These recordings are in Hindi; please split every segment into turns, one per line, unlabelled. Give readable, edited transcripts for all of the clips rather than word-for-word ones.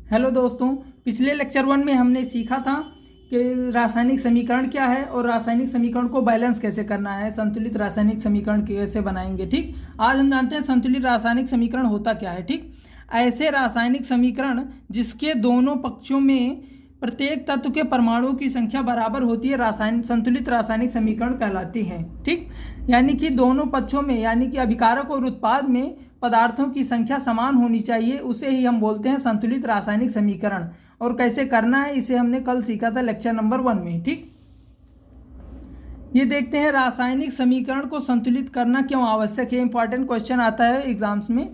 हेलो दोस्तों, पिछले लेक्चर 1 में हमने सीखा था कि रासायनिक समीकरण क्या है और रासायनिक समीकरण को बैलेंस कैसे करना है, संतुलित रासायनिक समीकरण कैसे बनाएंगे। ठीक, आज हम जानते हैं संतुलित रासायनिक समीकरण होता क्या है। ठीक, ऐसे रासायनिक समीकरण जिसके दोनों पक्षों में प्रत्येक तत्व के परमाणुओं की संख्या बराबर होती है रासायनिक संतुलित रासायनिक समीकरण कहलाती है। ठीक, यानी कि दोनों पक्षों में यानी कि अभिकारक और उत्पाद में पदार्थों की संख्या समान होनी चाहिए, उसे ही हम बोलते हैं संतुलित रासायनिक समीकरण। और कैसे करना है इसे हमने कल सीखा था लेक्चर नंबर 1 में। ठीक, ये देखते हैं रासायनिक समीकरण को संतुलित करना क्यों आवश्यक है। इंपॉर्टेंट क्वेश्चन आता है एग्जाम्स में।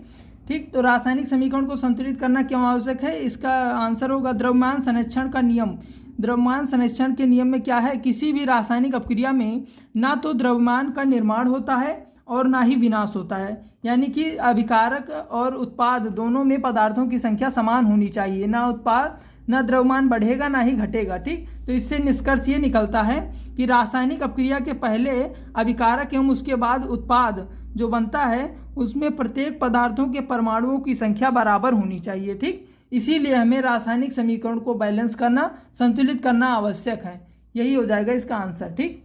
ठीक, तो रासायनिक समीकरण को संतुलित करना क्यों आवश्यक है, इसका आंसर होगा द्रव्यमान संरक्षण का नियम। द्रव्यमान संरक्षण के नियम में क्या है, किसी भी रासायनिक अपक्रिया में ना तो द्रव्यमान का निर्माण होता है और ना ही विनाश होता है, यानी कि अभिकारक और उत्पाद दोनों में पदार्थों की संख्या समान होनी चाहिए। ना द्रव्यमान बढ़ेगा ना ही घटेगा। ठीक, तो इससे निष्कर्ष ये निकलता है कि रासायनिक अपक्रिया के पहले अभिकारक एवं उसके बाद उत्पाद जो बनता है उसमें प्रत्येक पदार्थों के परमाणुओं की संख्या बराबर होनी चाहिए। ठीक, इसीलिए हमें रासायनिक समीकरण को बैलेंस करना, संतुलित करना आवश्यक है। यही हो जाएगा इसका आंसर। ठीक,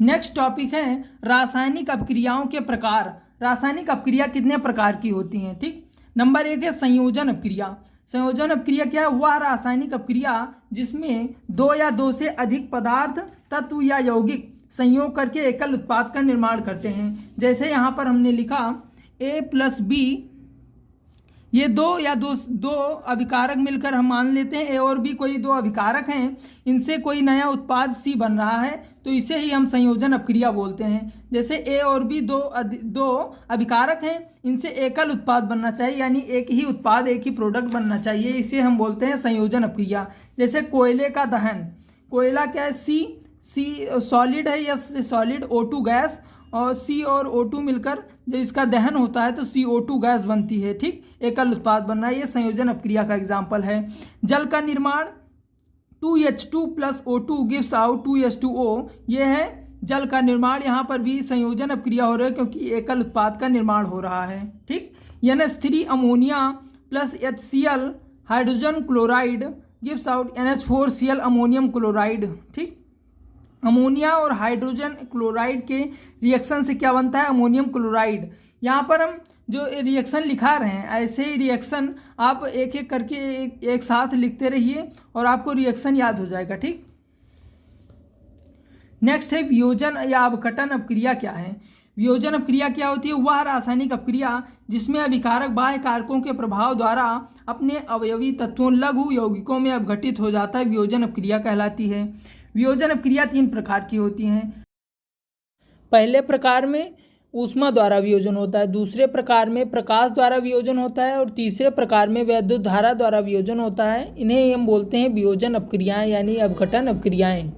नेक्स्ट टॉपिक है रासायनिक अपक्रियाओं के प्रकार। रासायनिक अपक्रिया कितने प्रकार की होती हैं। ठीक, नंबर 1 है संयोजन अपक्रिया। संयोजन अपक्रिया क्या है, वह रासायनिक अपक्रिया जिसमें दो या दो से अधिक पदार्थ, तत्व या यौगिक संयोग करके एकल उत्पाद का निर्माण करते हैं। जैसे यहाँ पर हमने लिखा A+B, ये दो अभिकारक मिलकर हम मान लेते हैं A और B कोई दो अभिकारक हैं, इनसे कोई नया उत्पाद C बन रहा है, तो इसे ही हम संयोजन अपक्रिया बोलते हैं। जैसे A और B दो अभिकारक हैं, इनसे एकल उत्पाद बनना चाहिए, यानी एक ही उत्पाद एक ही प्रोडक्ट बनना चाहिए, इसे हम बोलते हैं संयोजन अपक्रिया। जैसे कोयले का दहन, कोयला क्या है, सी सॉलिड है या सॉलिड O2 गैस, और C और O2 मिलकर जब इसका दहन होता है तो CO2 गैस बनती है। ठीक, एकल उत्पाद बन रहा है, ये संयोजन अपक्रिया का एग्जाम्पल है। जल का निर्माण 2H2 + O2 gives out 2H2O, ये है जल का निर्माण। यहाँ पर भी संयोजन अपक्रिया हो रहा है क्योंकि एकल उत्पाद का निर्माण हो रहा है। ठीक, NH3 ammonia + HCl hydrogen chloride gives out NH4Cl ammonium chloride. ठीक, अमोनिया और हाइड्रोजन क्लोराइड के रिएक्शन से क्या बनता है, अमोनियम क्लोराइड। यहाँ पर हम जो रिएक्शन लिखा रहे हैं ऐसे ही रिएक्शन आप एक एक करके एक साथ लिखते रहिए और आपको रिएक्शन याद हो जाएगा। ठीक, नेक्स्ट है वियोजन या अपघटन अपक्रिया क्या है। वियोजन अपक्रिया क्या होती है, वह रासायनिक अपक्रिया जिसमें अभिकारक बाह्य कारकों के प्रभाव द्वारा अपने अवयवी तत्वों लघु यौगिकों में अपघटित हो जाता है, वियोजन अपक्रिया कहलाती है। वियोजन अपक्रिया 3 प्रकार की होती हैं। पहले प्रकार में ऊष्मा द्वारा वियोजन होता है, दूसरे प्रकार में प्रकाश द्वारा वियोजन होता है और तीसरे प्रकार में वैद्युत धारा द्वारा वियोजन होता है। इन्हें हम बोलते हैं वियोजन अपक्रियाएं यानी अपघटन अपक्रियाएं।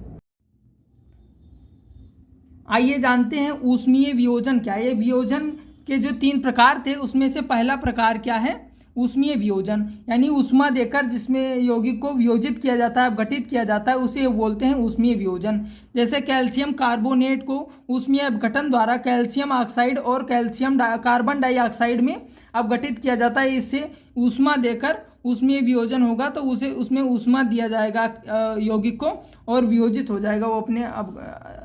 आइए जानते हैं ऊष्मीय वियोजन क्या है। ये वियोजन के जो 3 प्रकार थे उसमें से पहला प्रकार क्या है, ऊष्मीय वियोजन, यानी ऊष्मा देकर जिसमें यौगिक को वियोजित किया जाता है, अपघटित किया जाता है, उसे बोलते हैं ऊष्मीय वियोजन। जैसे कैल्शियम कार्बोनेट को ऊष्मीय अपघटन द्वारा कैल्शियम ऑक्साइड और कार्बन डाइऑक्साइड में अपघटित किया जाता है। इससे ऊष्मा देकर ऊष्मीय वियोजन होगा तो उसमें ऊष्मा दिया जाएगा यौगिक को और वियोजित हो जाएगा वो अपने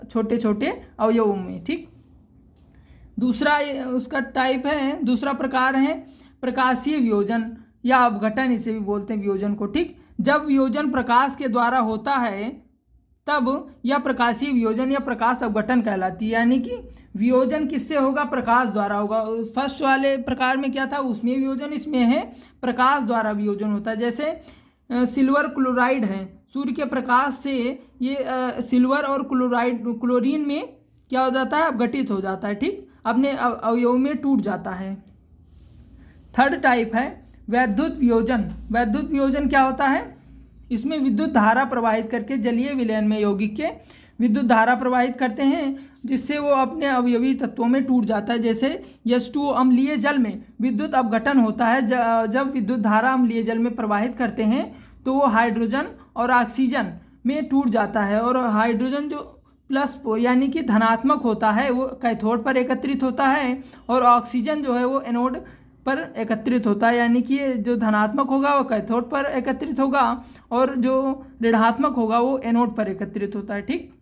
छोटे छोटे अवयवों में। ठीक, दूसरा उसका टाइप है, दूसरा प्रकार है प्रकाशीय वियोजन या अपघटन, इसे भी बोलते हैं वियोजन को। ठीक, जब वियोजन प्रकाश के द्वारा होता है तब यह प्रकाशीय वियोजन या प्रकाश अपघटन कहलाती है। यानी कि वियोजन किससे होगा, प्रकाश द्वारा होगा। फर्स्ट वाले प्रकार में क्या था, ऊष्मीय वियोजन, इसमें है प्रकाश द्वारा वियोजन होता है। जैसे सिल्वर क्लोराइड है, सूर्य के प्रकाश से ये सिल्वर और क्लोरीन में क्या हो जाता है, अपघटित हो जाता है। ठीक, अपने अवयव में टूट जाता है। थर्ड टाइप है वैद्युत वियोजन। वैद्युत वियोजन क्या होता है, इसमें विद्युत धारा प्रवाहित करके जलीय विलयन में यौगिक के विद्युत धारा प्रवाहित करते हैं जिससे वो अपने अवयवी तत्वों में टूट जाता है। जैसे H2O अम्लीय जल में विद्युत अपघटन होता है। जब विद्युत धारा अम्लीय जल में प्रवाहित करते हैं तो वो हाइड्रोजन और ऑक्सीजन में टूट जाता है, और हाइड्रोजन जो प्लस यानी कि धनात्मक होता है वो कैथोड पर एकत्रित होता है, और ऑक्सीजन जो है वो एनोड पर एकत्रित होता है, यानी कि जो धनात्मक होगा वो कैथोड पर एकत्रित होगा और जो ऋणात्मक होगा वो एनोड पर एकत्रित होता है। ठीक,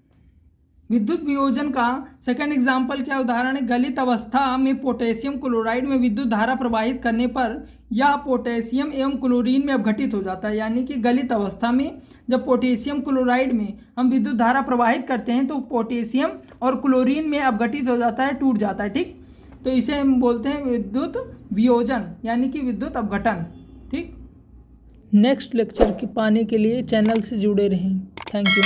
विद्युत वियोजन का सेकंड एग्जाम्पल क्या उदाहरण है, गलित अवस्था में पोटेशियम क्लोराइड में विद्युत धारा प्रवाहित करने पर यह पोटेशियम एवं क्लोरीन में अपघटित हो जाता है। यानी कि गलित अवस्था में जब पोटेशियम क्लोराइड में हम विद्युत धारा प्रवाहित करते हैं तो पोटेशियम और क्लोरीन में अपघटित हो जाता है, टूट जाता है। ठीक, तो इसे हम बोलते हैं विद्युत वियोजन यानी कि विद्युत अपघटन। ठीक, नेक्स्ट लेक्चर के पाने के लिए चैनल से जुड़े रहें। Thank you.